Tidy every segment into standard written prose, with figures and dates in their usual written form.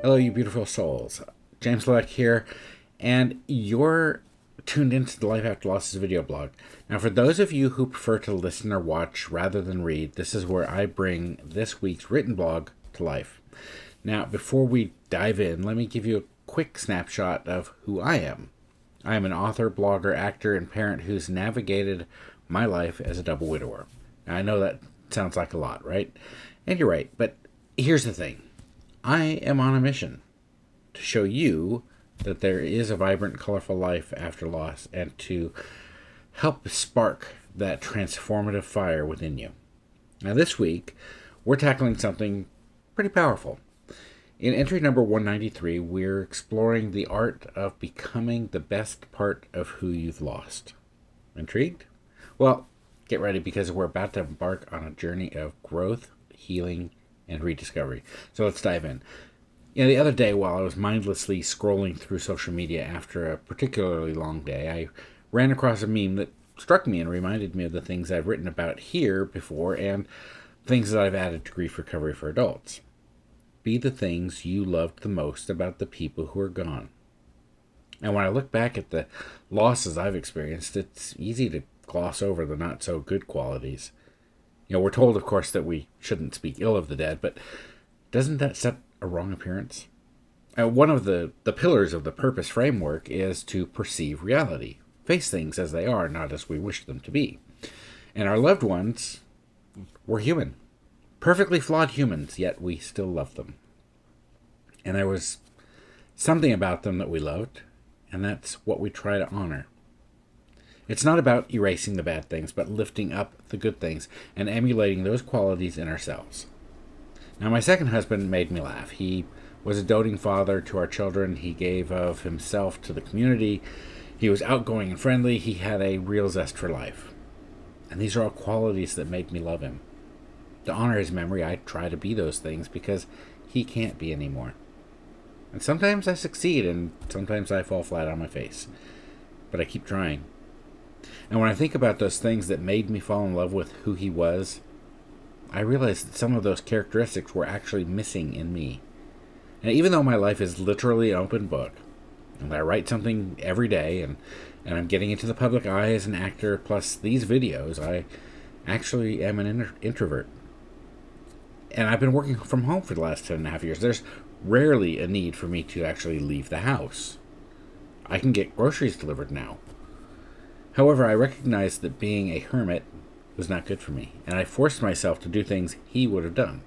Hello, you beautiful souls. James LaVeck here, and you're tuned into the Life After Losses video blog. Now, for those of you who prefer to listen or watch rather than read, this is where I bring this week's written blog to life. Now, before we dive in, let me give you a quick snapshot of who I am. I am an author, blogger, actor, and parent who's navigated my life as a double widower. Now, I know that sounds like a lot, right? And you're right, but here's the thing. I am on a mission to show you that there is a vibrant, colorful life after loss and to help spark that transformative fire within you. Now, this week, we're tackling something pretty powerful. In entry number 193, we're exploring the art of becoming the best part of who you've lost. Intrigued? Well, get ready because we're about to embark on a journey of growth, healing, and rediscovery. So let's dive in. The other day while I was mindlessly scrolling through social media after a particularly long day, I ran across a meme that struck me and reminded me of the things I've written about here before and things that I've added to grief recovery for adults. Be the things you loved the most about the people who are gone. And when I look back at the losses I've experienced, it's easy to gloss over the not so good qualities. We're told, of course, that we shouldn't speak ill of the dead, but doesn't that set a wrong appearance? One of the pillars of the purpose framework is to perceive reality, face things as they are, not as we wish them to be. And our loved ones were human, perfectly flawed humans, yet we still love them. And there was something about them that we loved, and that's what we try to honor. It's not about erasing the bad things, but lifting up the good things and emulating those qualities in ourselves. Now, my second husband made me laugh. He was a doting father to our children. He gave of himself to the community. He was outgoing and friendly. He had a real zest for life. And these are all qualities that made me love him. To honor his memory, I try to be those things because he can't be anymore. And sometimes I succeed, and sometimes I fall flat on my face. But I keep trying. And when I think about those things that made me fall in love with who he was, I realize that some of those characteristics were actually missing in me. And even though my life is literally an open book, and I write something every day, and I'm getting into the public eye as an actor, plus these videos, I actually am an introvert. And I've been working from home for the last 10.5 years. There's rarely a need for me to actually leave the house. I can get groceries delivered now. However, I recognized that being a hermit was not good for me, and I forced myself to do things he would have done.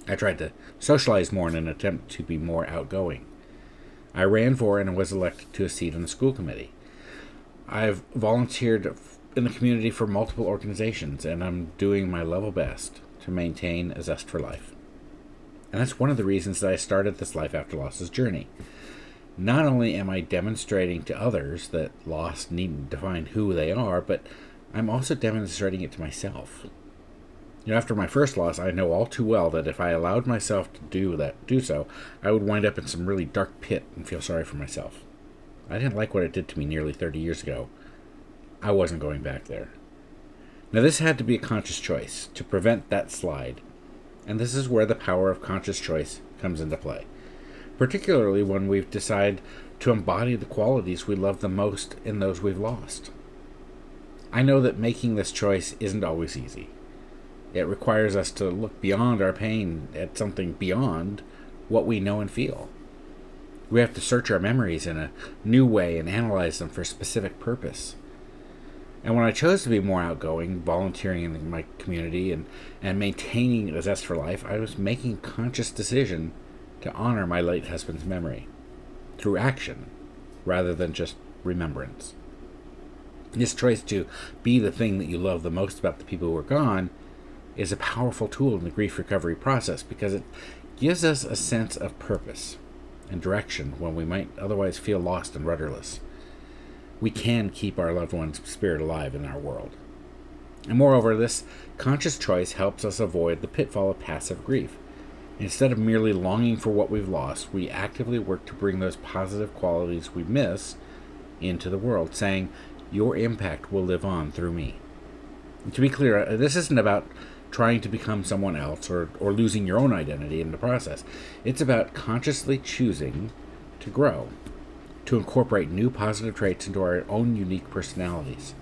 I tried to socialize more in an attempt to be more outgoing. I ran for and was elected to a seat on the school committee. I've volunteered in the community for multiple organizations, and I'm doing my level best to maintain a zest for life. And that's one of the reasons that I started this Life After Losses journey. Not only am I demonstrating to others that loss needn't define who they are, but I'm also demonstrating it to myself. After my first loss, I know all too well that if I allowed myself to do so, I would wind up in some really dark pit and feel sorry for myself. I didn't like what it did to me nearly 30 years ago. I wasn't going back there. Now, this had to be a conscious choice to prevent that slide, and this is where the power of conscious choice comes into play. Particularly when we've decided to embody the qualities we love the most in those we've lost. I know that making this choice isn't always easy. It requires us to look beyond our pain at something beyond what we know and feel. We have to search our memories in a new way and analyze them for a specific purpose. And when I chose to be more outgoing, volunteering in my community, and maintaining a zest for life, I was making a conscious decision to honor my late husband's memory through action rather than just remembrance. This choice to be the thing that you love the most about the people who are gone is a powerful tool in the grief recovery process because it gives us a sense of purpose and direction when we might otherwise feel lost and rudderless. We can keep our loved one's spirit alive in our world. And moreover, this conscious choice helps us avoid the pitfall of passive grief. Instead of merely longing for what we've lost, we actively work to bring those positive qualities we miss into the world, saying, "Your impact will live on through me." And to be clear, this isn't about trying to become someone else or losing your own identity in the process. It's about consciously choosing to grow, to incorporate new positive traits into our own unique personalities.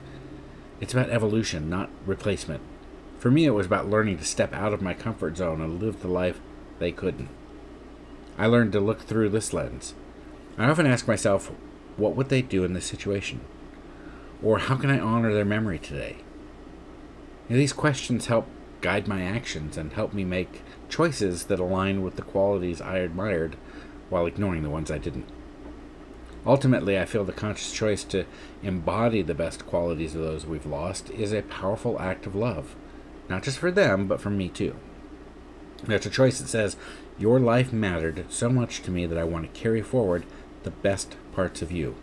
It's about evolution, not replacement. For me, it was about learning to step out of my comfort zone and live the life they couldn't. I learned to look through this lens. I often ask myself, what would they do in this situation? Or how can I honor their memory today? These questions help guide my actions and help me make choices that align with the qualities I admired while ignoring the ones I didn't. Ultimately, I feel the conscious choice to embody the best qualities of those we've lost is a powerful act of love, not just for them, but for me too. It's a choice that says, your life mattered so much to me that I want to carry forward the best parts of you.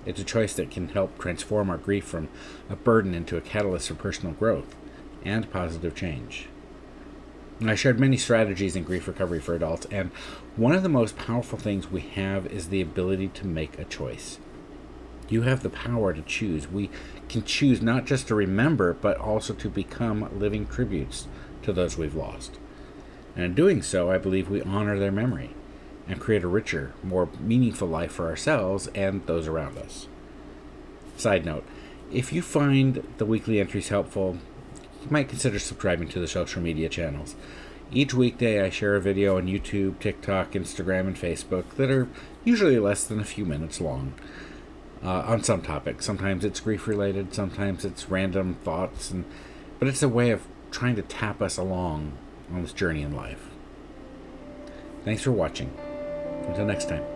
It's a choice that can help transform our grief from a burden into a catalyst for personal growth and positive change. I shared many strategies in grief recovery for adults, and one of the most powerful things we have is the ability to make a choice. You have the power to choose. We can choose not just to remember, but also to become living tributes to those we've lost. And in doing so, I believe we honor their memory and create a richer, more meaningful life for ourselves and those around us. Side note, if you find the weekly entries helpful, you might consider subscribing to the social media channels. Each weekday I share a video on YouTube, TikTok, Instagram, and Facebook that are usually less than a few minutes long on some topic. Sometimes it's grief-related, sometimes it's random thoughts, but it's a way of trying to tap us along on this journey in life. Thanks for watching. Until next time.